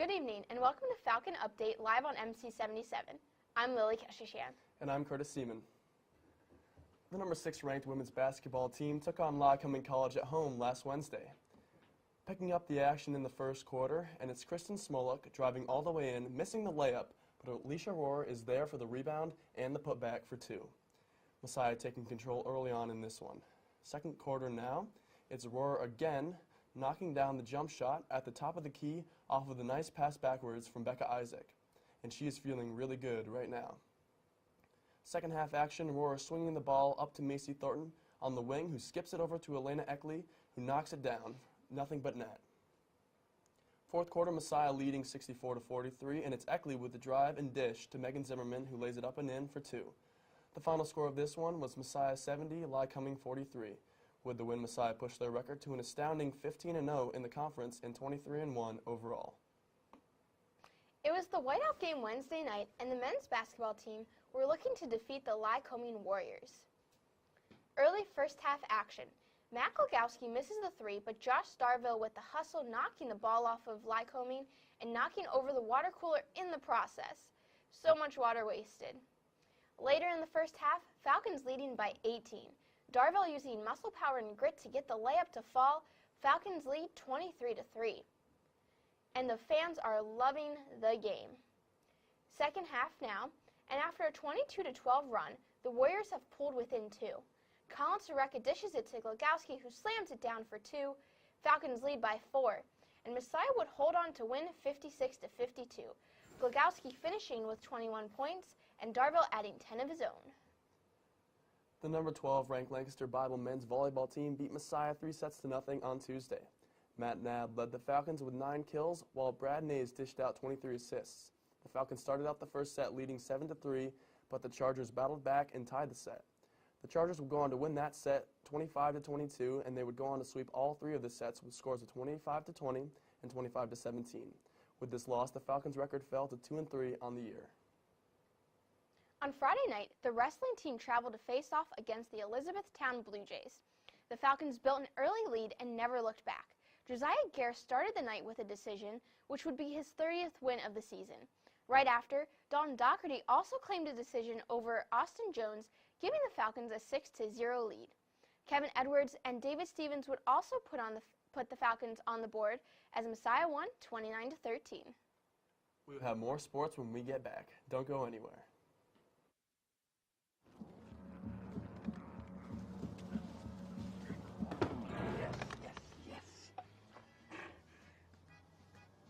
Good evening and welcome to Falcon Update live on MC77. I'm Lily Keshishan. And I'm Curtis Seaman. The number 6 ranked women's basketball team took on Lycoming College at home last Wednesday. Picking up the action in the first quarter, and it's Kristen Smoluk driving all the way in, missing the layup, but Alicia Rohr is there for the rebound and the putback for 2. Messiah taking control early on in this one. Second quarter now, it's Rohr again, knocking down the jump shot at the top of the key off of the nice pass backwards from Becca Isaac. And she is feeling really good right now. Second half action, Rohr swinging the ball up to Macy Thornton on the wing, who skips it over to Elena Eckley, who knocks it down. Nothing but net. Fourth quarter, Messiah leading 64-43, and it's Eckley with the drive and dish to Megan Zimmerman, who lays it up and in for 2. The final score of this one was Messiah 70, Lycoming 43. With the win, Messiah pushed their record to an astounding 15-0 in the conference and 23-1 overall. It was the whiteout game Wednesday night, and the men's basketball team were looking to defeat the Lycoming Warriors. Early first half action. Matt Glogowski misses the 3, but Josh Starville with the hustle knocking the ball off of Lycoming and knocking over the water cooler in the process. So much water wasted. Later in the first half, Falcons leading by 18. Darville using muscle power and grit to get the layup to fall. Falcons lead 23-3. And the fans are loving the game. Second half now, and after a 22-12 run, the Warriors have pulled within 2. Colin Soreka dishes it to Glogowski, who slams it down for 2. Falcons lead by 4, and Messiah would hold on to win 56-52. Glogowski finishing with 21 points, and Darville adding 10 of his own. The number 12 ranked Lancaster Bible men's volleyball team beat Messiah 3-0 on Tuesday. Matt Nabb led the Falcons with 9 kills, while Brad Nays dished out 23 assists. The Falcons started out the first set leading 7-3, but the Chargers battled back and tied the set. The Chargers would go on to win that set 25-22, and they would go on to sweep all 3 of the sets with scores of 25-20 and 25-17. With this loss, the Falcons' record fell to 2-3 on the year. On Friday night, the wrestling team traveled to face off against the Elizabethtown Blue Jays. The Falcons built an early lead and never looked back. Josiah Gare started the night with a decision, which would be his 30th win of the season. Right after, Dalton Doherty also claimed a decision over Austin Jones, giving the Falcons a 6-0 lead. Kevin Edwards and David Stevens would also put the Falcons on the board as Messiah won 29-13. We will have more sports when we get back. Don't go anywhere. Yes.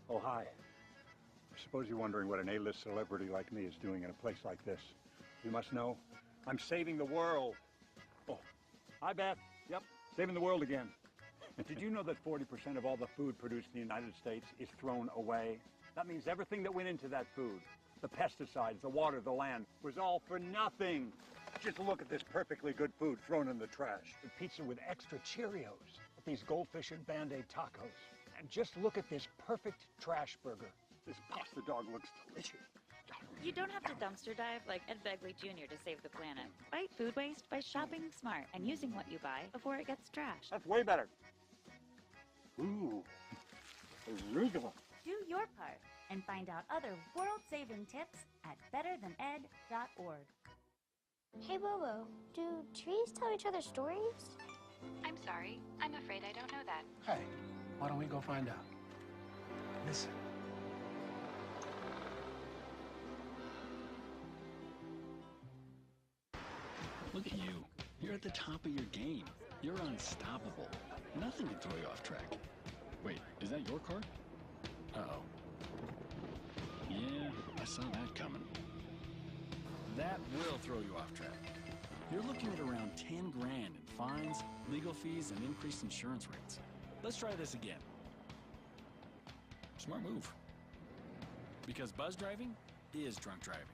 Oh, hi. I suppose you're wondering what an A-list celebrity like me is doing in a place like this. You must know, I'm saving the world. Oh, hi, Beth. Yep, saving the world again. Did you know that 40% of all the food produced in the United States is thrown away? That means everything that went into that food, the pesticides, the water, the land, was all for nothing. Just look at this perfectly good food thrown in the trash. The pizza with extra Cheerios, these goldfish and Band-Aid tacos. And just look at this perfect trash burger. This pasta dog looks delicious. You don't have to dumpster dive like Ed Begley Jr. to save the planet. Fight food waste by shopping smart and using what you buy before it gets trashed. That's way better. Ooh, arugula. Do your part and find out other world-saving tips at betterthaned.org. Hey Bobo, do trees tell each other stories? I'm sorry. I'm afraid I don't know that. Hey, why don't we go find out? Listen. Look at you. You're at the top of your game. You're unstoppable. Nothing can throw you off track. Wait, is that your car? Uh-oh. Yeah, I saw that coming. That will throw you off track. You're looking at around 10 grand in fines, legal fees, and increased insurance rates. Let's try this again. Smart move. Because buzz driving is drunk driving.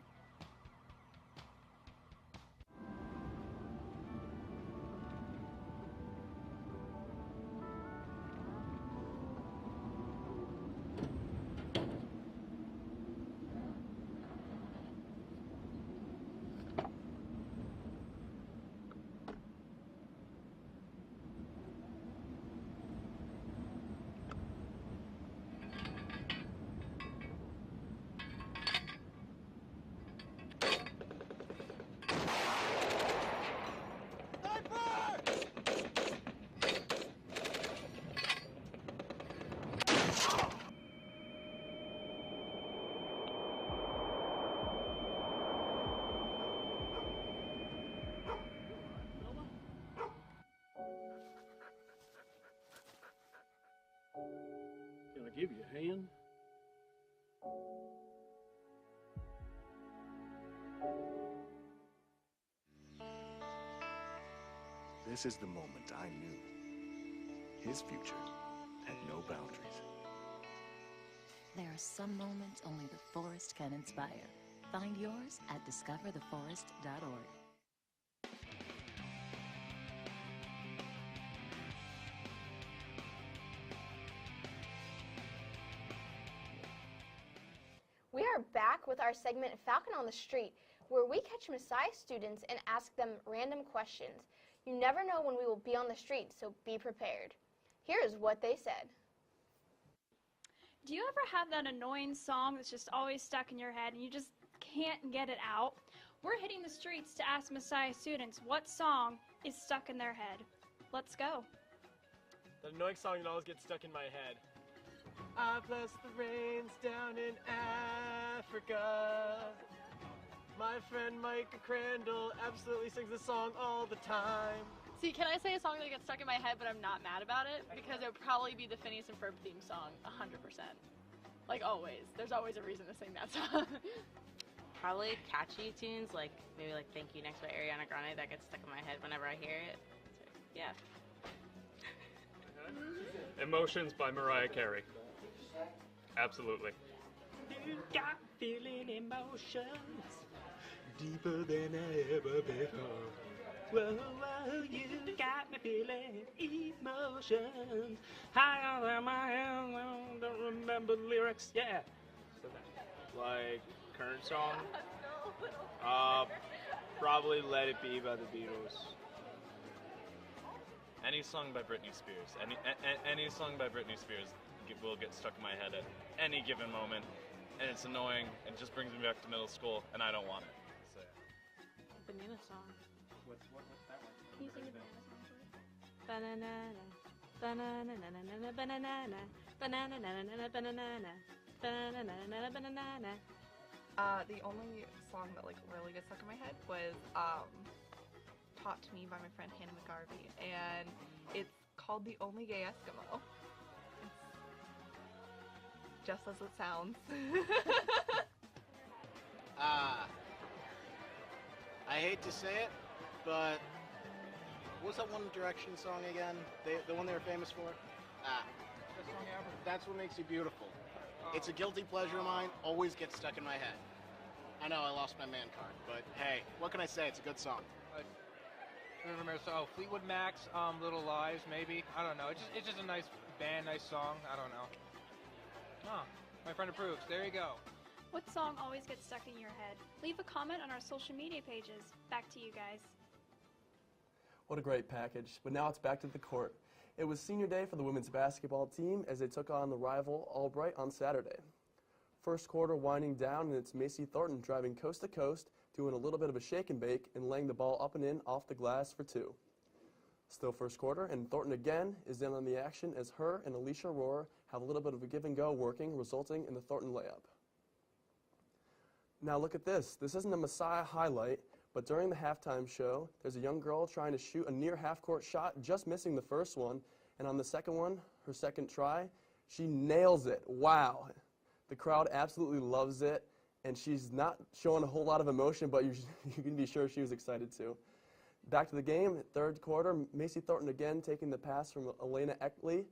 give you a hand? This is the moment I knew his future had no boundaries. There are some moments only the forest can inspire. Find yours at discovertheforest.org. We are back with our segment Falcon on the Street, where we catch Messiah students and ask them random questions. You never know when we will be on the street, so be prepared. Here is what they said. Do you ever have that annoying song that's just always stuck in your head and you just can't get it out? We're hitting the streets to ask Messiah students what song is stuck in their head. Let's go. That annoying song that always gets stuck in my head. I bless the rains down in Africa. My friend Micah Crandall absolutely sings this song all the time. See, can I say a song that gets stuck in my head, but I'm not mad about it? Because it would probably be the Phineas and Ferb theme song, 100%. Like always. There's always a reason to sing that song. Probably catchy tunes, like maybe like Thank You Next by Ariana Grande, that gets stuck in my head whenever I hear it. So, yeah. Emotions by Mariah Carey. Absolutely. You got feeling emotions deeper than ever before. Whoa, whoa, you got me feeling emotions higher than my hands. I don't remember lyrics. Yeah. Like current song? Probably Let It Be by the Beatles. Any song by Britney Spears. Any song by Britney Spears will get stuck in my head at any given moment, and it's annoying. It just brings me back to middle school, and I don't want it. So. Banana song. What's that one? Can you sing a banana song for us? Banana, banana, banana, banana, banana, banana, banana, banana, banana. The only song that like really gets stuck in my head was taught to me by my friend Hannah McGarvey, and it's called "The Only Gay Eskimo." It's just as it sounds. I hate to say it, but what was that One Direction song again? The one they were famous for? That's what makes it beautiful. It's a guilty pleasure of mine, always gets stuck in my head. I know I lost my man card, but hey, what can I say? It's a good song. Fleetwood Mac's Little Lies, maybe. I don't know. It's just a nice band, nice song. I don't know. Oh, my friend approves. There you go. What song always gets stuck in your head? Leave a comment on our social media pages. Back to you guys. What a great package. But now it's back to the court. It was senior day for the women's basketball team as they took on the rival Albright on Saturday. First quarter winding down, and it's Macy Thornton driving coast to coast, doing a little bit of a shake and bake and laying the ball up and in off the glass for two. Still first quarter, and Thornton again is in on the action as her and Alicia Rohr have a little bit of a give and go working, resulting in the Thornton layup. Now look at this. This isn't a Messiah highlight, but during the halftime show, there's a young girl trying to shoot a near half-court shot, just missing the first one, and on the second one, her second try, she nails it. Wow. The crowd absolutely loves it, and she's not showing a whole lot of emotion, but you can be sure she was excited too. Back to the game, third quarter, Macy Thornton again taking the pass from Elena Eckley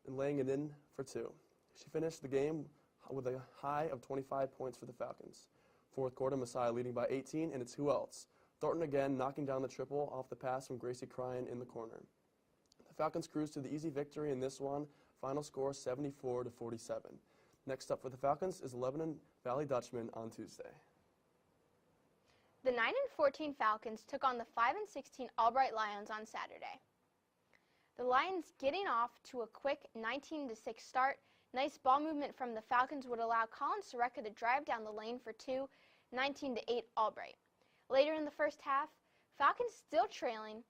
and laying it in for two. She finished the game with a high of 25 points for the Falcons. Fourth quarter, Messiah leading by 18, and it's who else? Thornton again knocking down the triple off the pass from Gracie Cryan in the corner. The Falcons cruise to the easy victory in this one, final score 74-47. Next up for the Falcons is Lebanon Valley Dutchman on Tuesday. The 9-14 Falcons took on the 5-16 Albright Lions on Saturday. The Lions getting off to a quick 19-6 start. Nice ball movement from the Falcons would allow Colin Soreka to drive down the lane for two, 19-8 Albright. Later in the first half, Falcons still trailing,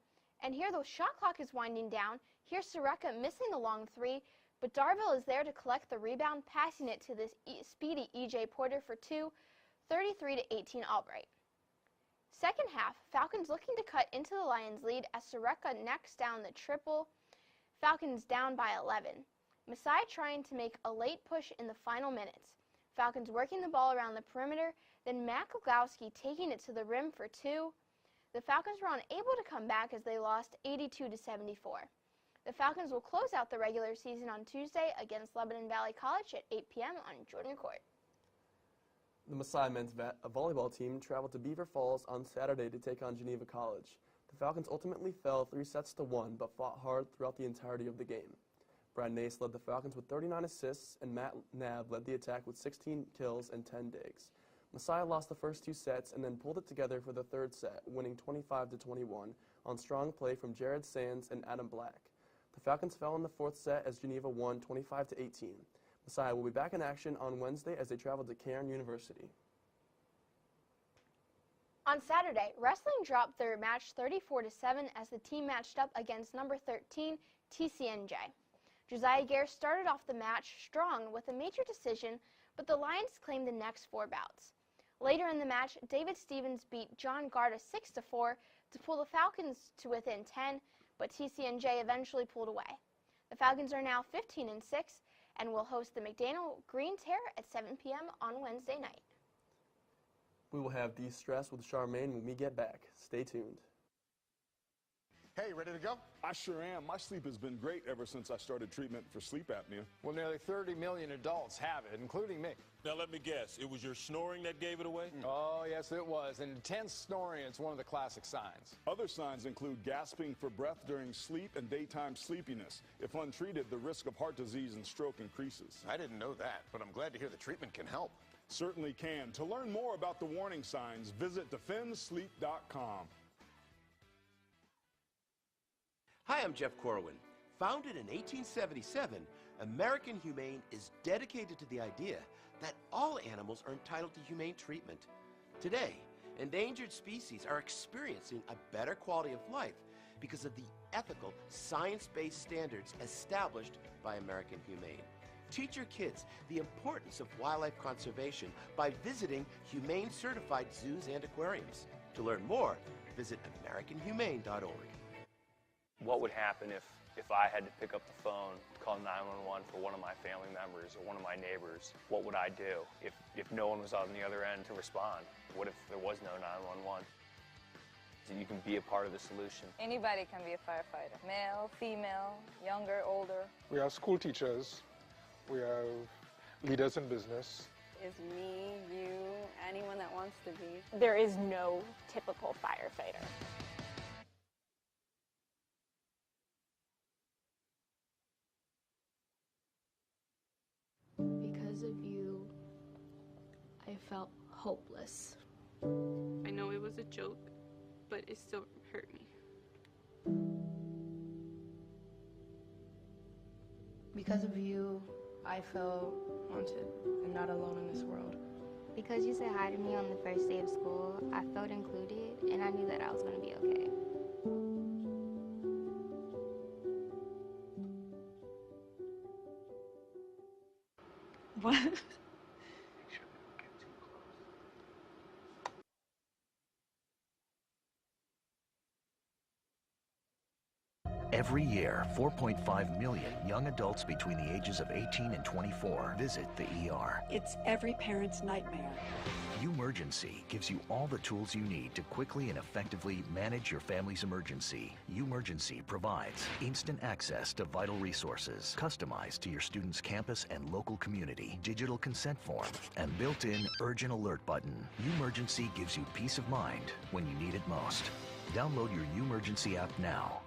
and here the shot clock is winding down. Here's Soreka missing the long three, but Darville is there to collect the rebound, passing it to this speedy E.J. Porter for two, 33-18 Albright. Second half, Falcons looking to cut into the Lions' lead as Soreka knocks down the triple. Falcons down by 11. Masai trying to make a late push in the final minutes. Falcons working the ball around the perimeter, then Matt Koglowski taking it to the rim for two. The Falcons were unable to come back as they lost 82-74. The Falcons will close out the regular season on Tuesday against Lebanon Valley College at 8 p.m. on Jordan Court. The Masai men's volleyball team traveled to Beaver Falls on Saturday to take on Geneva College. The Falcons ultimately fell 3-1, but fought hard throughout the entirety of the game. Brad Nace led the Falcons with 39 assists, and Matt Nab led the attack with 16 kills and 10 digs. Masai lost the first two sets and then pulled it together for the third set, winning 25-21 on strong play from Jared Sands and Adam Black. The Falcons fell in the fourth set as Geneva won 25-18. Masai will be back in action on Wednesday as they travel to Cairn University. On Saturday, wrestling dropped their match 34-7 as the team matched up against number 13, TCNJ. Josiah Gare started off the match strong with a major decision, but the Lions claimed the next four bouts. Later in the match, David Stevens beat John Garda 6-4 to pull the Falcons to within 10, but TCNJ eventually pulled away. The Falcons are now 15-6 and will host the McDaniel Green Terror at 7 p.m. on Wednesday night. We will have De-Stress with Charmaine when we get back. Stay tuned. Hey, ready to go? I sure am. My sleep has been great ever since I started treatment for sleep apnea. Well, nearly 30 million adults have it, including me. Now, let me guess. It was your snoring that gave it away? Oh, yes, it was. And intense snoring is one of the classic signs. Other signs include gasping for breath during sleep and daytime sleepiness. If untreated, the risk of heart disease and stroke increases. I didn't know that, but I'm glad to hear the treatment can help. Certainly can. To learn more about the warning signs, visit defendsleep.com. Hi, I'm Jeff Corwin. Founded in 1877, American Humane is dedicated to the idea that all animals are entitled to humane treatment. Today, endangered species are experiencing a better quality of life because of the ethical, science-based standards established by American Humane. Teach your kids the importance of wildlife conservation by visiting humane-certified zoos and aquariums. To learn more, visit AmericanHumane.org. What would happen if I had to pick up the phone, call 911 for one of my family members or one of my neighbors? What would I do if no one was on the other end to respond? What if there was no 911? So you can be a part of the solution. Anybody can be a firefighter. Male, female, younger, older. We are school teachers. We are leaders in business. Is me, you, anyone that wants to be. There is no typical firefighter. Because of you, I felt hopeless. I know it was a joke, but it still hurt me. Because of you, I felt wanted and not alone in this world. Because you said hi to me on the first day of school, I felt included and I knew that I was going to be okay. What? Every year, 4.5 million young adults between the ages of 18 and 24 visit the ER. It's every parent's nightmare. Umergency gives you all the tools you need to quickly and effectively manage your family's emergency. Umergency provides instant access to vital resources, customized to your student's campus and local community, digital consent form, and built-in urgent alert button. Umergency gives you peace of mind when you need it most. Download your Umergency app now.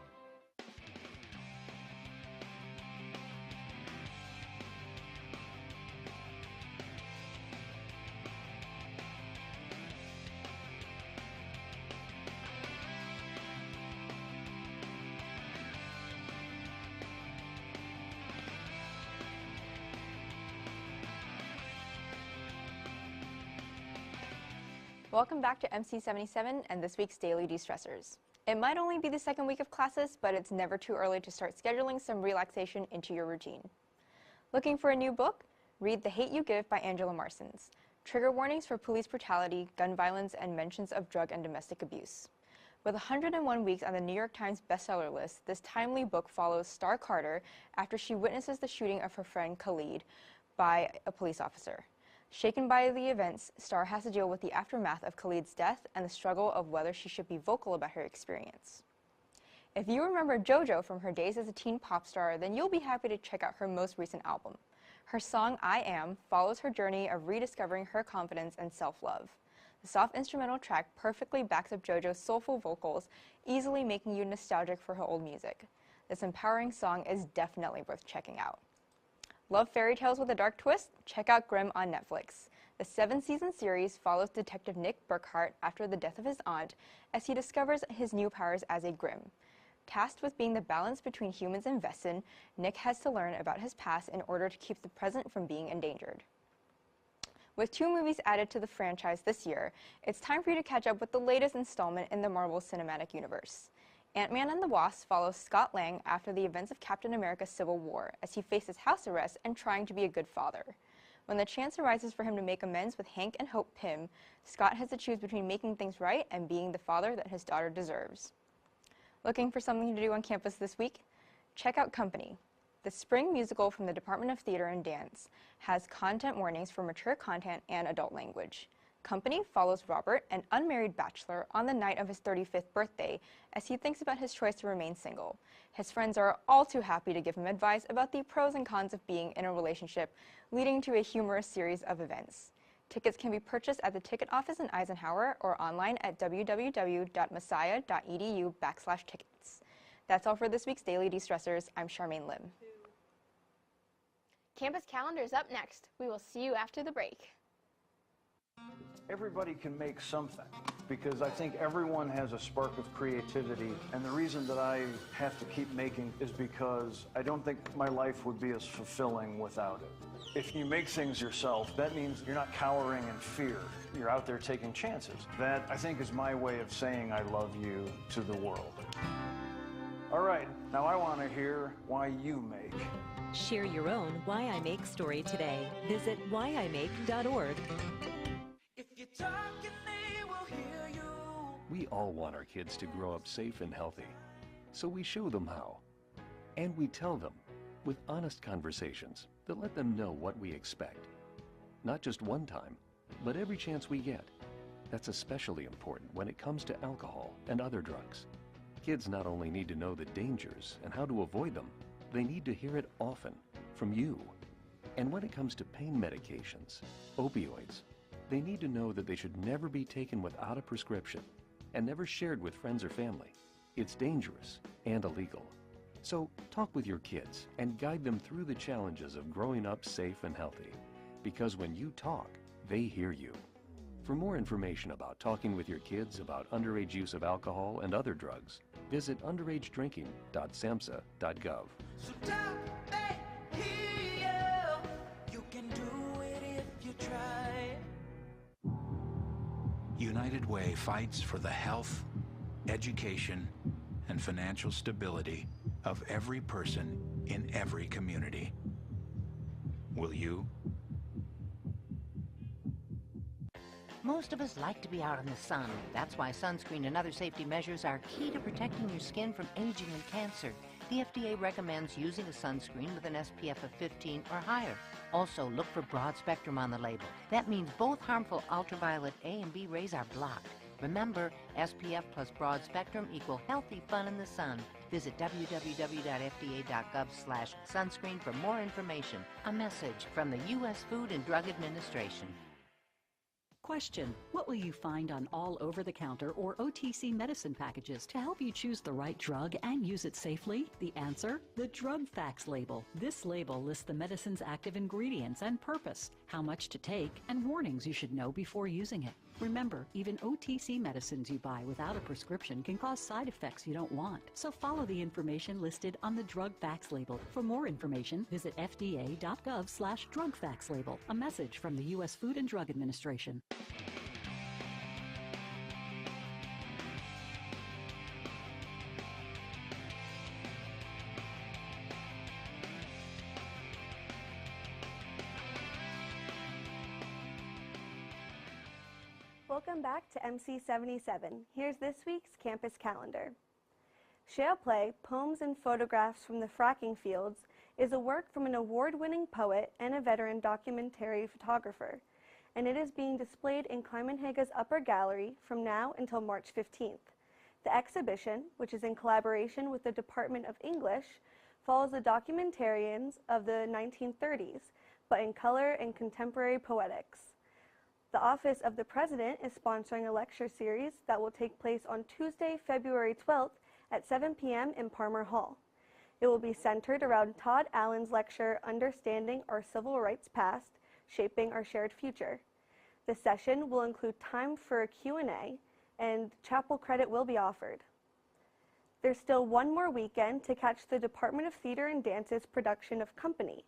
Welcome back to MC77 and this week's Daily De-Stressors. It might only be the second week of classes, but it's never too early to start scheduling some relaxation into your routine. Looking for a new book? Read The Hate You Give by Angela Marsons. Trigger warnings for police brutality, gun violence, and mentions of drug and domestic abuse. With 101 weeks on the New York Times bestseller list, this timely book follows Star Carter after she witnesses the shooting of her friend Khalid by a police officer. Shaken by the events, Star has to deal with the aftermath of Khalid's death and the struggle of whether she should be vocal about her experience. If you remember JoJo from her days as a teen pop star, then you'll be happy to check out her most recent album. Her song, I Am, follows her journey of rediscovering her confidence and self-love. The soft instrumental track perfectly backs up JoJo's soulful vocals, easily making you nostalgic for her old music. This empowering song is definitely worth checking out. Love fairy tales with a dark twist? Check out Grimm on Netflix. The 7-season series follows Detective Nick Burkhart after the death of his aunt as he discovers his new powers as a Grimm. Tasked with being the balance between humans and Vestin, Nick has to learn about his past in order to keep the present from being endangered. With 2 movies added to the franchise this year, it's time for you to catch up with the latest installment in the Marvel Cinematic Universe. Ant-Man and the Wasp follows Scott Lang after the events of Captain America: Civil War as he faces house arrest and trying to be a good father. When the chance arises for him to make amends with Hank and Hope Pym, Scott has to choose between making things right and being the father that his daughter deserves. Looking for something to do on campus this week? Check out Company. The spring musical from the Department of Theater and Dance has content warnings for mature content and adult language. Company follows Robert, an unmarried bachelor, on the night of his 35th birthday as he thinks about his choice to remain single. His friends are all too happy to give him advice about the pros and cons of being in a relationship, leading to a humorous series of events. Tickets can be purchased at the ticket office in Eisenhower or online at www.messiah.edu/tickets. That's all for this week's Daily De-Stressors. I'm Charmaine Lim. Campus Calendar is up next. We will see you after the break. Everybody can make something because I think everyone has a spark of creativity, and the reason that I have to keep making is because I don't think my life would be as fulfilling without it. If you make things yourself, that means you're not cowering in fear. You're out there taking chances. That, I think, is my way of saying I love you to the world. All right, now I want to hear why you make. Share your own Why I Make story today. Visit whyimake.org. We all want our kids to grow up safe and healthy, so we show them how. And we tell them with honest conversations that let them know what we expect. Not just one time, but every chance we get. That's especially important when it comes to alcohol and other drugs. Kids not only need to know the dangers and how to avoid them, they need to hear it often from you. And when it comes to pain medications, opioids, they need to know that they should never be taken without a prescription and never shared with friends or family. It's dangerous and illegal. So talk with your kids and guide them through the challenges of growing up safe and healthy. Because when you talk, they hear you. For more information about talking with your kids about underage use of alcohol and other drugs, visit underagedrinking.samhsa.gov. So talk back here. You can do it if you try. United Way fights for the health, education, and financial stability of every person in every community. Will you? Most of us like to be out in the sun. That's why sunscreen and other safety measures are key to protecting your skin from aging and cancer. The FDA recommends using a sunscreen with an SPF of 15 or higher. Also, look for broad spectrum on the label. That means both harmful ultraviolet A and B rays are blocked. Remember, SPF plus broad spectrum equal healthy fun in the sun. Visit www.fda.gov/sunscreen for more information. A message from the U.S. Food and Drug Administration. Question: what will you find on all over-the-counter or OTC medicine packages to help you choose the right drug and use it safely? The answer? The Drug Facts label. This label lists the medicine's active ingredients and purpose, how much to take, and warnings you should know before using it. Remember, even OTC medicines you buy without a prescription can cause side effects you don't want. So follow the information listed on the Drug Facts label. For more information, visit fda.gov/Drug Facts label. A message from the U.S. Food and Drug Administration. Welcome back to MC77. Here's this week's campus calendar. Shale Play, Poems and Photographs from the Fracking Fields is a work from an award-winning poet and a veteran documentary photographer, and it is being displayed in Kleiman-Hage's Upper Gallery from now until March 15th. The exhibition, which is in collaboration with the Department of English, follows the documentarians of the 1930s, but in color and contemporary poetics. The Office of the President is sponsoring a lecture series that will take place on Tuesday, February 12th at 7 p.m. in Palmer Hall. It will be centered around Todd Allen's lecture, Understanding Our Civil Rights Past, Shaping Our Shared Future. The session will include time for a Q&A, and chapel credit will be offered. There's still one more weekend to catch the Department of Theater and Dance's production of Company.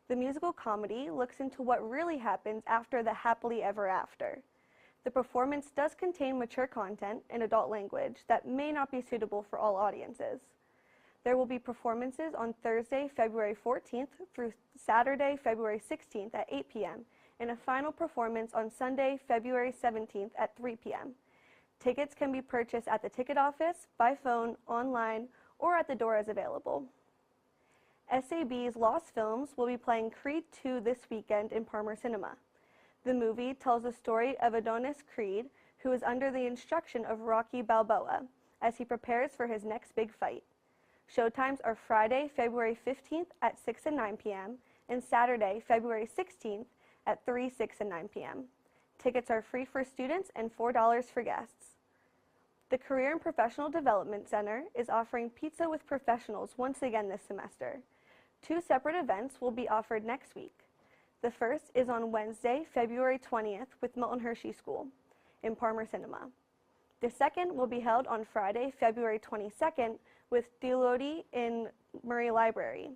The musical comedy looks into what really happens after the happily ever after. The performance does contain mature content and adult language that may not be suitable for all audiences. There will be performances on Thursday, February 14th through Saturday, February 16th at 8 p.m. and a final performance on Sunday, February 17th at 3 p.m. Tickets can be purchased at the ticket office, by phone, online, or at the door as available. SAB's Lost Films will be playing Creed 2 this weekend in Palmer Cinema. The movie tells the story of Adonis Creed, who is under the instruction of Rocky Balboa as he prepares for his next big fight. Showtimes are Friday, February 15th at 6 and 9 p.m. and Saturday, February 16th at 3, 6, and 9 p.m. Tickets are free for students and $4 for guests. The Career and Professional Development Center is offering Pizza with Professionals once again this semester. 2 separate events will be offered next week. The first is on Wednesday, February 20th with Milton Hershey School in Palmer Cinema. The second will be held on Friday, February 22nd with Theolodi in Murray Library.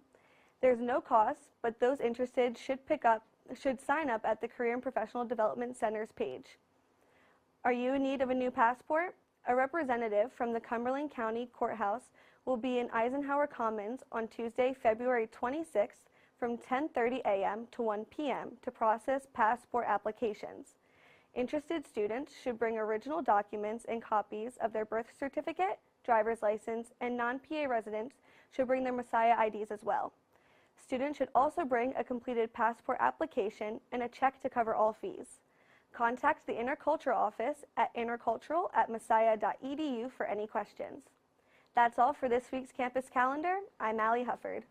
There's no cost, but those interested should sign up at the Career and Professional Development Center's page. Are you in need of a new passport? A representative from the Cumberland County Courthouse will be in Eisenhower Commons on Tuesday, February 26th from 10:30 a.m. to 1 p.m. to process passport applications. Interested students should bring original documents and copies of their birth certificate, driver's license, and non-PA residents should bring their Messiah IDs as well. Students should also bring a completed passport application and a check to cover all fees. Contact the Intercultural Office at intercultural@messiah.edu for any questions. That's all for this week's campus calendar. I'm Allie Hufford.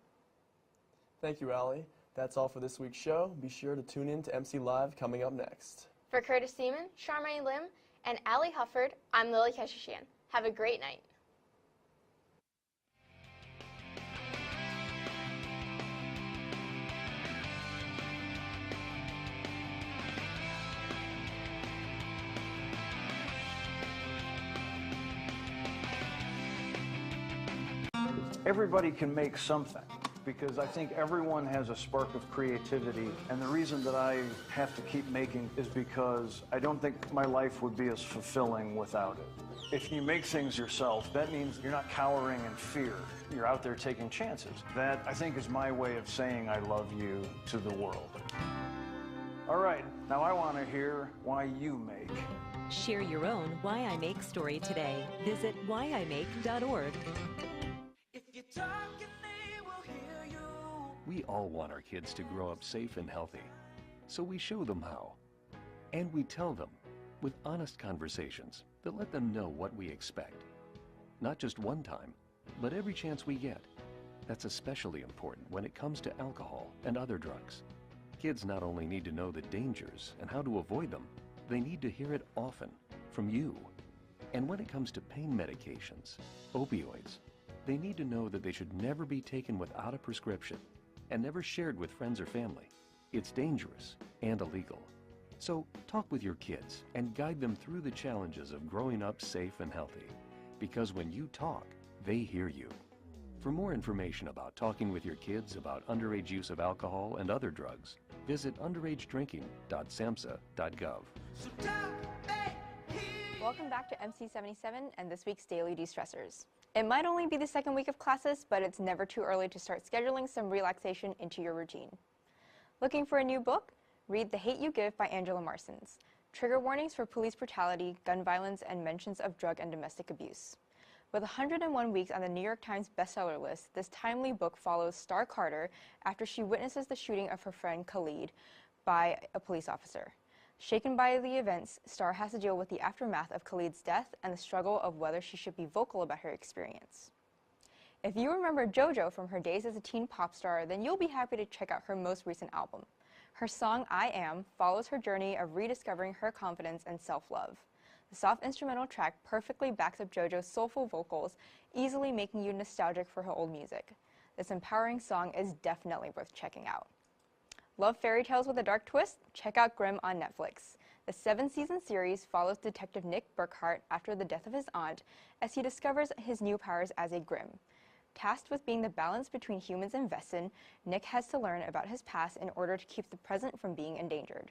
Thank you, Allie. That's all for this week's show. Be sure to tune in to MC Live coming up next. For Curtis Seaman, Charmaine Lim, and Allie Hufford, I'm Lily Keshishian. Have a great night. Everybody can make something, because I think everyone has a spark of creativity, and the reason that I have to keep making is because I don't think my life would be as fulfilling without it. If you make things yourself, that means you're not cowering in fear. You're out there taking chances. That, I think, is my way of saying I love you to the world. All right, now I want to hear why you make. Share your own Why I Make story today. Visit whyimake.org. We all want our kids to grow up safe and healthy, so we show them how. And we tell them with honest conversations that let them know what we expect. Not just one time, but every chance we get. That's especially important when it comes to alcohol and other drugs. Kids not only need to know the dangers and how to avoid them, they need to hear it often from you. And when it comes to pain medications, opioids, they need to know that they should never be taken without a prescription and never shared with friends or family. It's dangerous and illegal. So talk with your kids and guide them through the challenges of growing up safe and healthy. Because when you talk, they hear you. For more information about talking with your kids about underage use of alcohol and other drugs, visit underagedrinking.samhsa.gov. Welcome back to MC77 and this week's Daily De-Stressors. It might only be the second week of classes, but it's never too early to start scheduling some relaxation into your routine. Looking for a new book? Read The Hate U Give by Angela Marsons. trigger warnings for police brutality, gun violence, and mentions of drug and domestic abuse. With 101 weeks on the New York Times bestseller list, this timely book follows Star Carter after she witnesses the shooting of her friend Khalid by a police officer. Shaken by the events, Star has to deal with the aftermath of Khalid's death and the struggle of whether she should be vocal about her experience. If you remember JoJo from her days as a teen pop star, then you'll be happy to check out her most recent album. Her song, I Am, follows her journey of rediscovering her confidence and self-love. The soft instrumental track perfectly backs up JoJo's soulful vocals, easily making you nostalgic for her old music. This empowering song is definitely worth checking out. Love fairy tales with a dark twist? Check out Grimm on Netflix. The 7-season series follows Detective Nick Burkhart after the death of his aunt as he discovers his new powers as a Grimm. Tasked with being the balance between humans and Vestin, Nick has to learn about his past in order to keep the present from being endangered.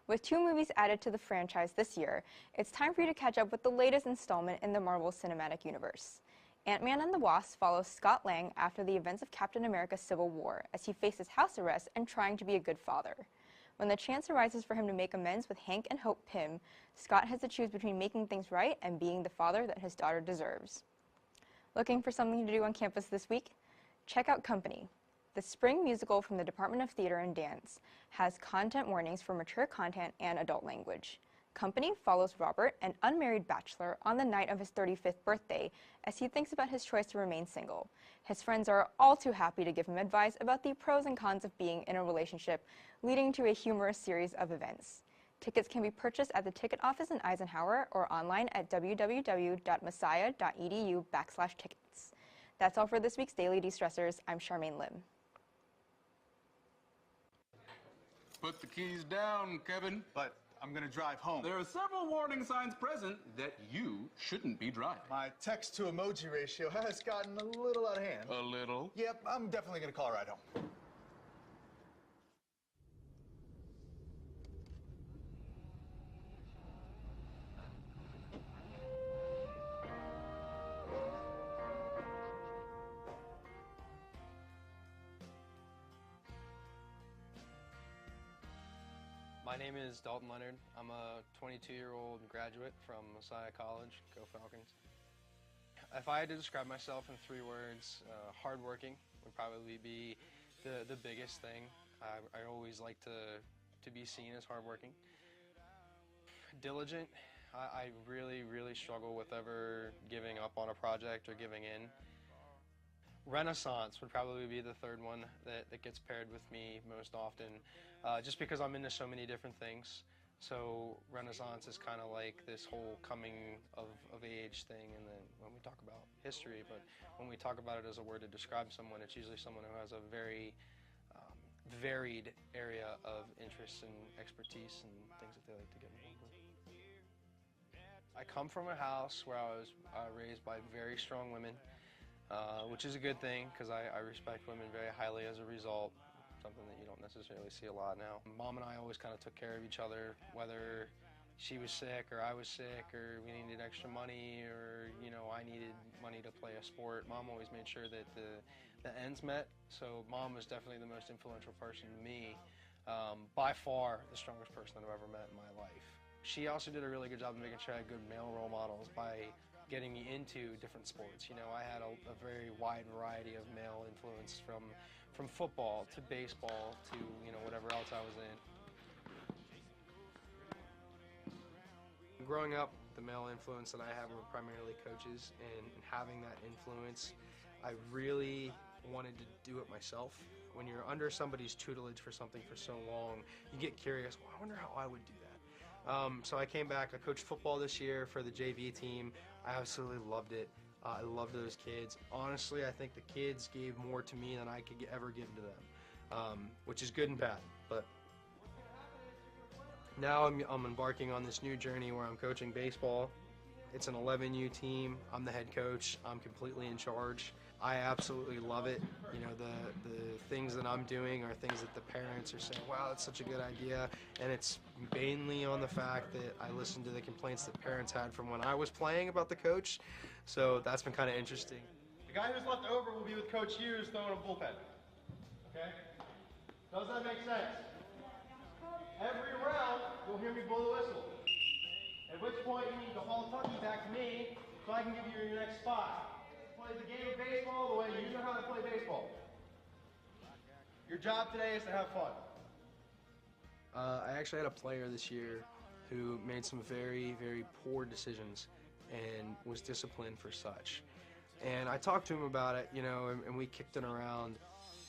With 2 movies added to the franchise this year, it's time for you to catch up with the latest installment in the Marvel Cinematic Universe. Ant-Man and the Wasp follows Scott Lang after the events of Captain America: Civil War as he faces house arrest and trying to be a good father. When the chance arises for him to make amends with Hank and Hope Pym, Scott has to choose between making things right and being the father that his daughter deserves. Looking for something to do on campus this week? Check out Company. The spring musical from the Department of Theater and Dance has content warnings for mature content and adult language. Company follows Robert, an unmarried bachelor, on the night of his 35th birthday as he thinks about his choice to remain single. His friends are all too happy to give him advice about the pros and cons of being in a relationship, leading to a humorous series of events. Tickets can be purchased at the ticket office in Eisenhower or online at www.messiah.edu/tickets. That's all for this week's Daily De-Stressors. I'm Charmaine Lim. Put the keys down, Kevin. But I'm gonna drive home. There are several warning signs present that you shouldn't be driving. My text to emoji ratio has gotten a little out of hand. A little? Yep, I'm definitely gonna call a ride home. My name is Dalton Leonard. I'm a 22-year-old graduate from Messiah College. Go Falcons. If I had to describe myself in 3 words, hardworking would probably be the biggest thing. I always like to be seen as hardworking. Diligent. I really, really struggle with ever giving up on a project or giving in. Renaissance would probably be the 3rd one that gets paired with me most often, just because I'm into so many different things. So Renaissance is kind of like this whole coming of age thing, and then when we talk about history, but when we talk about it as a word to describe someone, it's usually someone who has a very varied area of interests and expertise and things that they like to get involved with. I come from a house where I was raised by very strong women. Which is a good thing because I respect women very highly as a result, something that you don't necessarily see a lot now. Mom and I always kind of took care of each other, whether she was sick or I was sick or we needed extra money or, you know, I needed money to play a sport. Mom always made sure that the ends met, so Mom was definitely the most influential person to me, by far the strongest person that I've ever met in my life. She also did a really good job of making sure I had good male role models by getting me into different sports. You know, I had a very wide variety of male influence from football to baseball to, you know, whatever else I was in. Growing up, the male influence that I had were primarily coaches, and having that influence, I really wanted to do it myself. When you're under somebody's tutelage for something for so long, you get curious, well, I wonder how I would do that. So I came back, I coached football this year for the JV team. I absolutely loved it. I loved those kids. Honestly, I think the kids gave more to me than I could ever give to them, which is good and bad. But now I'm embarking on this new journey where I'm coaching baseball. It's an 11U team. I'm the head coach. I'm completely in charge. I absolutely love it. You know, the things that I'm doing are things that the parents are saying, wow, that's such a good idea. And it's mainly on the fact that I listened to the complaints that parents had from when I was playing about the coach. So that's been kind of interesting. The guy who's left over will be with Coach Hughes throwing a bullpen. Okay? Does that make sense? Every round, you'll hear me blow the whistle. At which point you need to haul Tucky back to me so I can give you your next spot. Play the game of baseball the way you know how to play baseball. Your job today is to have fun. I actually had a player this year who made some very, very poor decisions and was disciplined for such. And I talked to him about it, you know, and we kicked it around.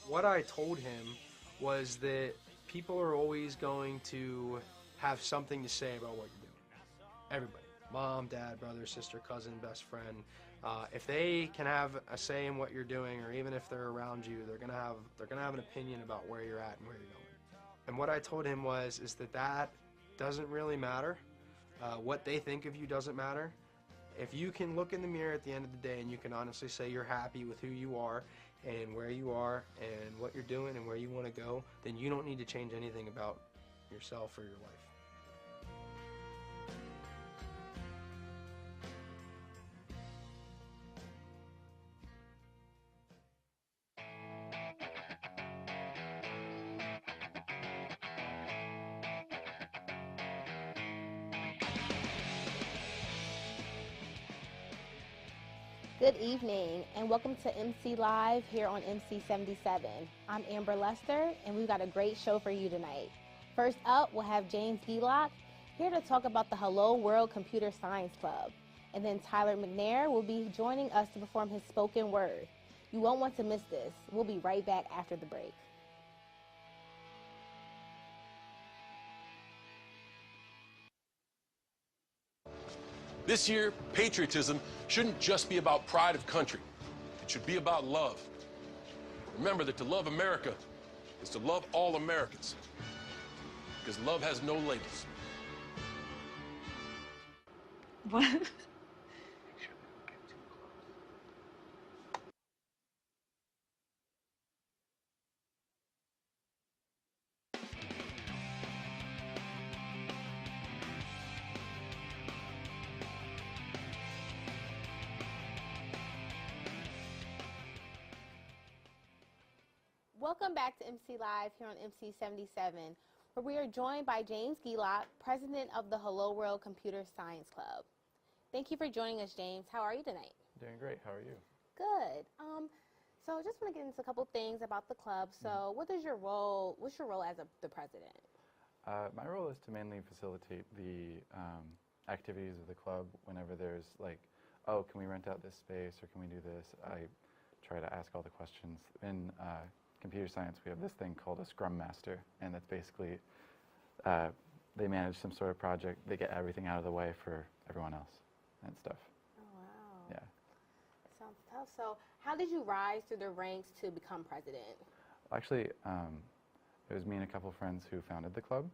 What I told him was that people are always going to have something to say about what you're doing. Everybody. Mom, dad, brother, sister, cousin, best friend. If they can have a say in what you're doing, or even if they're around you, they're gonna have an opinion about where you're at and where you're going. And what I told him is that doesn't really matter. What they think of you doesn't matter. If you can look in the mirror at the end of the day and you can honestly say you're happy with who you are and where you are and what you're doing and where you want to go, then you don't need to change anything about yourself or your life. Good evening and welcome to MC Live here on MC77. I'm Amber Lester and we've got a great show for you tonight. First up, we'll have James Gelock here to talk about the Hello World Computer Science Club. And then Tyler McNair will be joining us to perform his spoken word. You won't want to miss this. We'll be right back after the break. This year, patriotism shouldn't just be about pride of country. It should be about love. Remember that to love America is to love all Americans, because love has no labels. What? Welcome back to MC Live here on MC77, where we are joined by James Gelock, president of the Hello World Computer Science Club. Thank you for joining us, James. How are you tonight? Doing great. How are you? Good. So I just want to get into a couple things about the club. So what's your role as the president? My role is to mainly facilitate the activities of the club whenever there's like, oh, can we rent out this space or can we do this? I try to ask all the questions. In computer science, we have this thing called a Scrum Master, and that's basically they manage some sort of project. They get everything out of the way for everyone else and stuff. Oh, wow. Yeah. It sounds tough. So how did you rise through the ranks to become president? Actually, it was me and a couple friends who founded the club,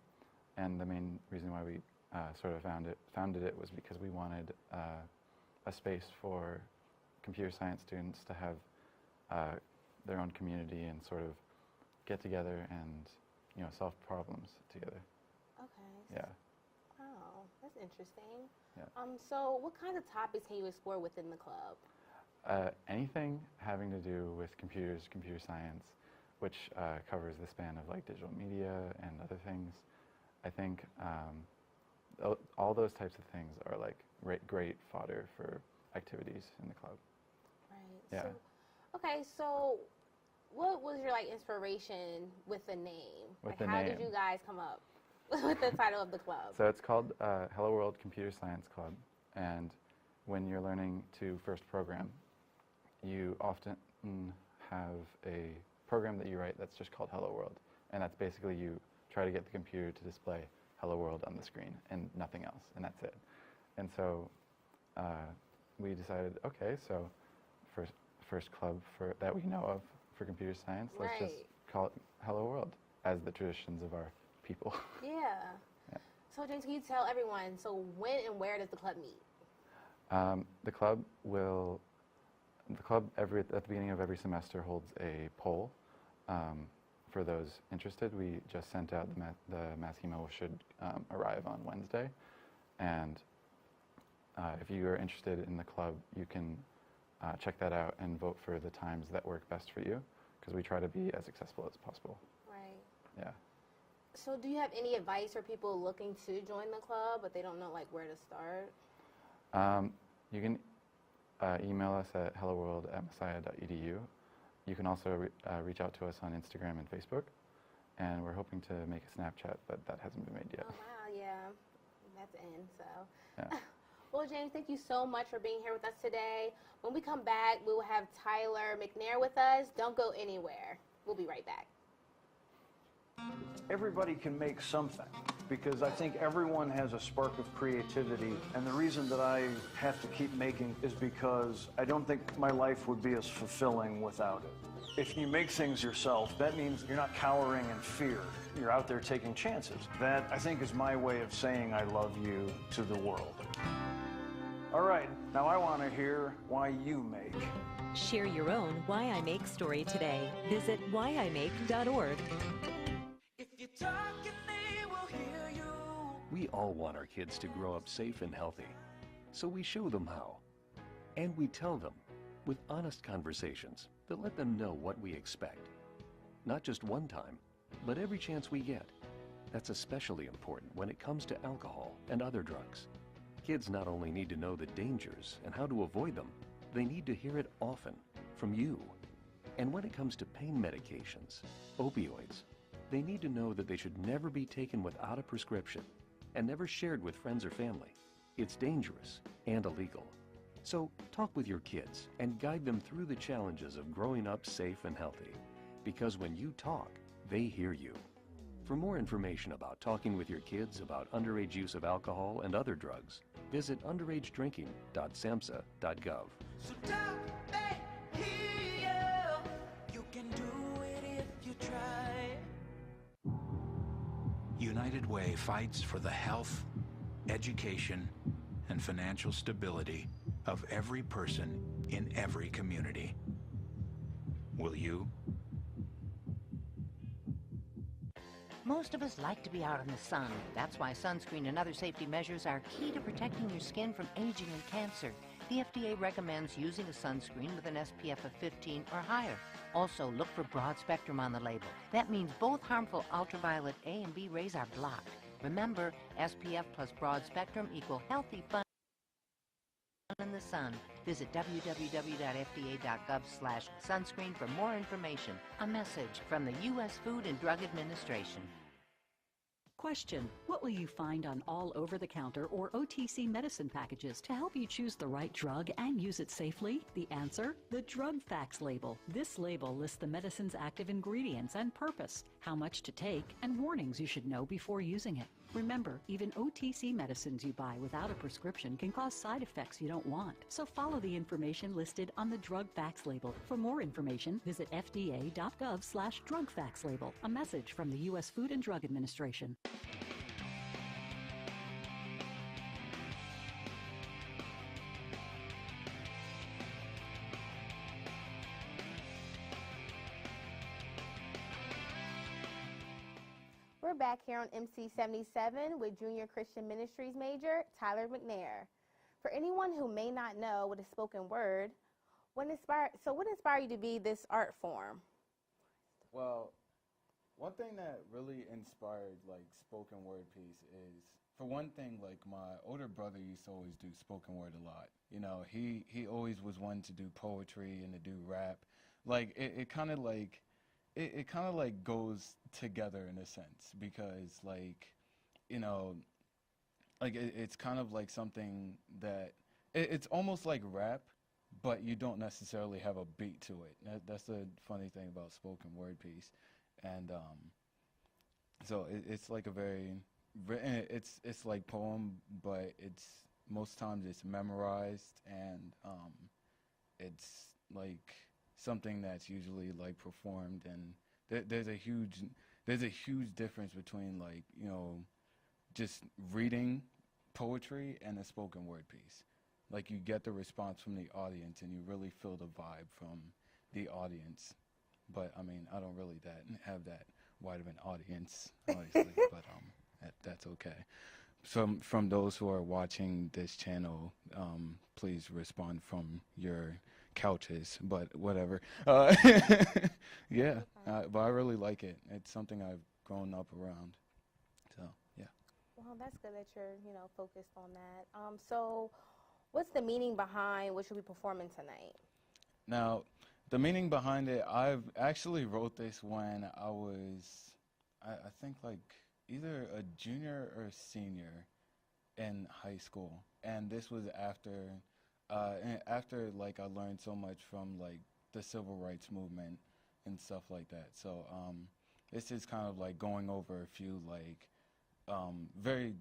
and the main reason why we sort of founded it was because we wanted a space for computer science students to have their own community and sort of get together and, you know, solve problems together. Okay. Yeah. Wow, that's interesting. Yeah. So what kinds of topics can you explore within the club? Anything having to do with computers, computer science, which covers the span of like digital media and other things. I think all those types of things are like great fodder for activities in the club. Right. Yeah. Okay, so what was your like inspiration with the name? With like, the how name. did you guys come up with the title of the club? So it's called Hello World Computer Science Club, and when you're learning to first program, you often have a program that you write that's just called Hello World, and that's basically you try to get the computer to display Hello World on the screen and nothing else, and that's it. And so we decided, okay, so first club that we know of for computer science, let's just call it Hello World, as the traditions of our people. Yeah. Yeah. So James, can you tell everyone, so when and where does the club meet? The club at the beginning of every semester holds a poll. For those interested, we just sent out the mass email should arrive on Wednesday, and if you are interested in the club, you can check that out and vote for the times that work best for you, because we try to be as accessible as possible. Right. Yeah. So do you have any advice for people looking to join the club, but they don't know like where to start? You can email us at helloworld@messiah.edu. You can also reach out to us on Instagram and Facebook, and we're hoping to make a Snapchat, but that hasn't been made yet. Oh wow, yeah, that's in. So, Yeah. well, James, thank you so much for being here with us today. When we come back, we will have Tyler McNair with us. Don't go anywhere. We'll be right back. Everybody can make something, because I think everyone has a spark of creativity, and the reason that I have to keep making is because I don't think my life would be as fulfilling without it. If you make things yourself, that means you're not cowering in fear. You're out there taking chances. That, I think, is my way of saying I love you to the world. All right, now I want to hear why you make. Share your own Why I Make story today. Visit whyimake.org. We all want our kids to grow up safe and healthy, so we show them how. And we tell them with honest conversations that let them know what we expect. Not just one time, but every chance we get. That's especially important when it comes to alcohol and other drugs. Kids not only need to know the dangers and how to avoid them, they need to hear it often from you. And when it comes to pain medications, opioids, they need to know that they should never be taken without a prescription and never shared with friends or family. It's dangerous and illegal. So talk with your kids and guide them through the challenges of growing up safe and healthy. Because when you talk, they hear you. For more information about talking with your kids about underage use of alcohol and other drugs, visit underagedrinking.samhsa.gov. So talk back here. You can do it if you try. United Way fights for the health, education, and financial stability of every person in every community. Will you? Most of us like to be out in the sun. That's why sunscreen and other safety measures are key to protecting your skin from aging and cancer. The FDA recommends using a sunscreen with an SPF of 15 or higher. Also, look for broad spectrum on the label. That means both harmful ultraviolet A and B rays are blocked. Remember, SPF plus broad spectrum equal healthy fun in the sun. Visit www.fda.gov/sunscreen for more information. A message from the U.S. Food and Drug Administration. Question: what will you find on all over-the-counter or OTC medicine packages to help you choose the right drug and use it safely? The answer: the drug facts label. This label lists the medicine's active ingredients and purpose, how much to take, and warnings you should know before using it. Remember, even OTC medicines you buy without a prescription can cause side effects you don't want. So follow the information listed on the drug facts label. For more information, visit fda.gov/drug facts label. A message from the U.S. Food and Drug Administration. We're back here on MC77 with Junior Christian Ministries major Tyler McNair. For anyone who may not know what is spoken word, what inspired you to be this art form? Well, one thing that really inspired like spoken word piece is, for one thing, like my older brother used to always do spoken word a lot. You know, he always was one to do poetry and to do rap. Like it kind of like it kind of like goes together in a sense, because like, you know, like it's kind of like something that it's almost like rap, but you don't necessarily have a beat to it. That's the funny thing about spoken word piece. And so it's like a very, it's like poem, but it's most times it's memorized, and it's like something that's usually like performed, and there's a huge difference between, like, you know, just reading poetry and a spoken word piece. Like, you get the response from the audience and you really feel the vibe from the audience. But I mean, I don't really have that wide of an audience, obviously, but that's okay. From those who are watching this channel, please respond from your couches, but whatever. Yeah, but I really like it. It's something I've grown up around. Well, that's good that you're, focused on that. So what's the meaning behind what you'll be performing tonight? Now, the meaning behind it, I've actually wrote this when I was, I think like either a junior or a senior in high school. And this was after like I learned so much from like the civil rights movement and stuff like that. So this is kind of like going over a few like very,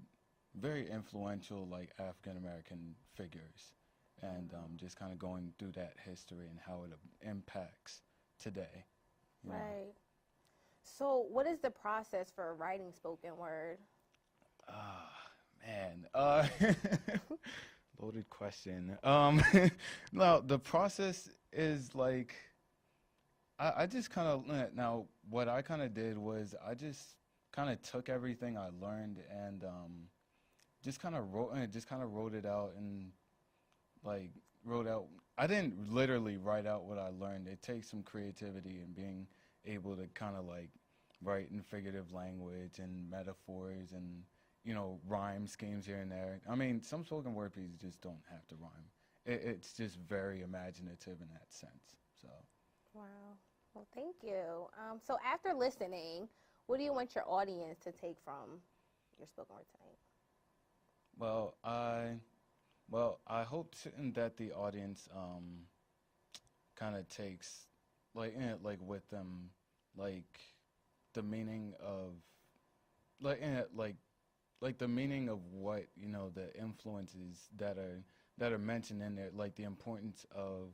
very influential like African American figures, and just kind of going through that history and how it impacts today. you know. Right. So what is the process for writing spoken word? Man, loaded question. No, the process is like, I just kind of, now what I kind of did was I just kind of took everything I learned and just kind of wrote it out and like wrote out. I didn't literally write out what I learned. It takes some creativity and being able to kind of like write in figurative language and metaphors and rhyme schemes here and there. I mean, some spoken word pieces just don't have to rhyme. It's just very imaginative in that sense. So. Wow. Well, thank you. So after listening, what do you want your audience to take from your spoken word tonight? Well, I hope that the audience kind of takes like with them like the meaning of like the meaning of what the influences that are mentioned in there, like the importance of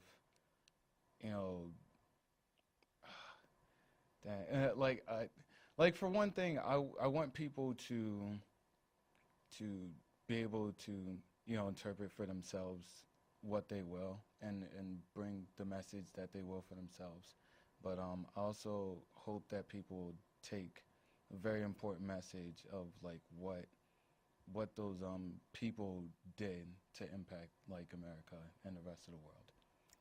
like for one thing, I want people to be able to interpret for themselves what they will and bring the message that they will for themselves. But I also hope that people take a very important message of like what those people did to impact like America and the rest of the world.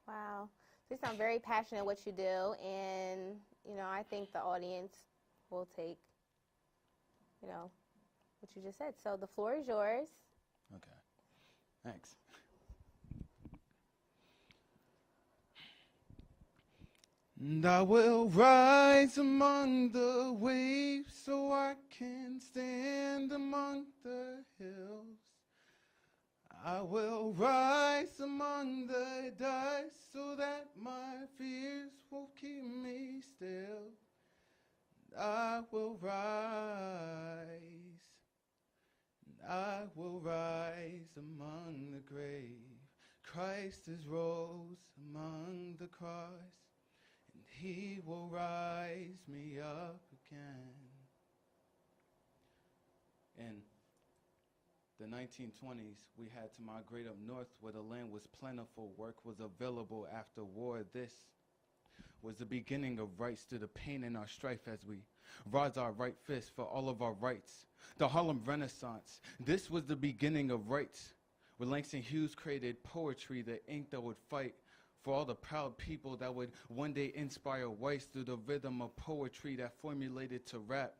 Wow. So you sound very passionate what you do, and I think the audience will take what you just said. So the floor is yours. Okay. Thanks. And I will rise among the waves so I can stand among the hills. I will rise among the dust so that my fears won't keep me still. I will rise among the grave. Christ is rose among the cross, and he will rise me up again. In the 1920s, we had to migrate up north where the land was plentiful, work was available after war. This was the beginning of rights to the pain in our strife as we rise our right fist for all of our rights. The Harlem Renaissance, this was the beginning of rights, where Langston Hughes created poetry, the ink that would fight for all the proud people that would one day inspire whites through the rhythm of poetry that formulated to rap.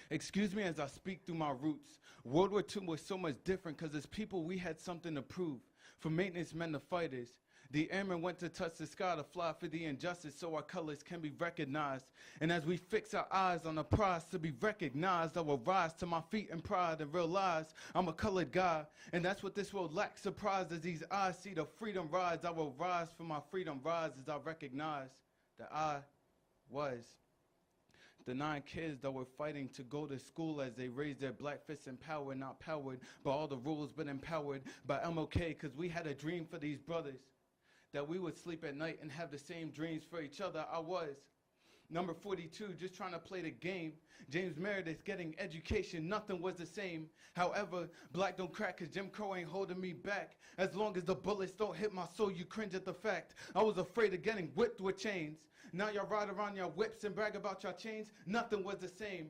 Excuse me as I speak through my roots. World War II was so much different because as people we had something to prove. From maintenance men to fighters, the airmen went to touch the sky to fly for the injustice so our colors can be recognized. And as we fix our eyes on the prize to be recognized, I will rise to my feet in pride and realize I'm a colored guy. And that's what this world lacks, surprise as these eyes see the freedom rise. I will rise for my freedom rise as I recognize that I was the 9 kids that were fighting to go to school as they raised their black fists in power, not powered by all the rules, but empowered by MLK, because we had a dream for these brothers, that we would sleep at night and have the same dreams for each other. I was number 42, just trying to play the game. James Meredith getting education, nothing was the same. However, black don't crack cause Jim Crow ain't holding me back. As long as the bullets don't hit my soul, you cringe at the fact. I was afraid of getting whipped with chains. Now y'all ride around your whips and brag about your chains. Nothing was the same.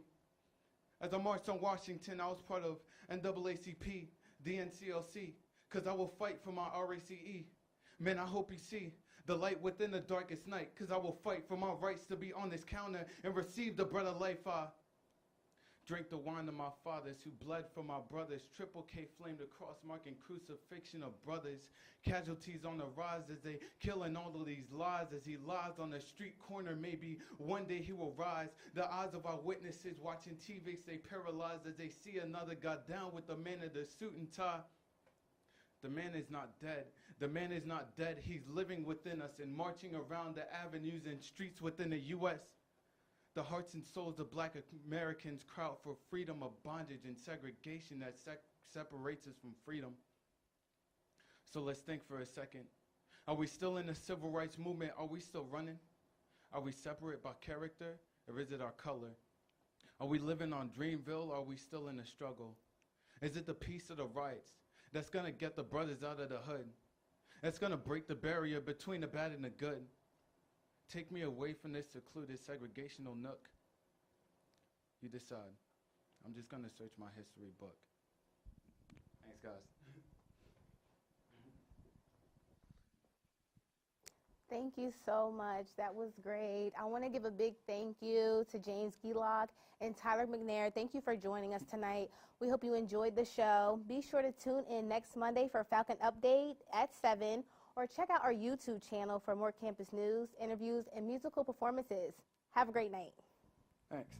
As I marched on Washington, I was part of NAACP, the NCLC, cause I will fight for my RACE. Man, I hope you see the light within the darkest night, cause I will fight for my rights to be on this counter and receive the bread of life. I Drink the wine of my fathers who bled for my brothers. Triple K flamed the cross marking crucifixion of brothers. Casualties on the rise as they killing all of these lies. As he lies on the street corner, maybe one day he will rise. The eyes of our witnesses watching TV stay paralyzed as they see another guy down with the man in the suit and tie. The man is not dead. The man is not dead. He's living within us and marching around the avenues and streets within the U.S. The hearts and souls of black Americans cry out for freedom of bondage and segregation that separates us from freedom. So let's think for a second. Are we still in the civil rights movement? Are we still running? Are we separate by character, or is it our color? Are we living on Dreamville, or are we still in the struggle? Is it the peace of the rights that's gonna get the brothers out of the hood? That's gonna break the barrier between the bad and the good? Take me away from this secluded segregational nook. You decide. I'm just gonna search my history book. Thanks, guys. Thank you so much. That was great. I want to give a big thank you to James Geelog and Tyler McNair. Thank you for joining us tonight. We hope you enjoyed the show. Be sure to tune in next Monday for Falcon Update at 7, or check out our YouTube channel for more campus news, interviews, and musical performances. Have a great night. Thanks.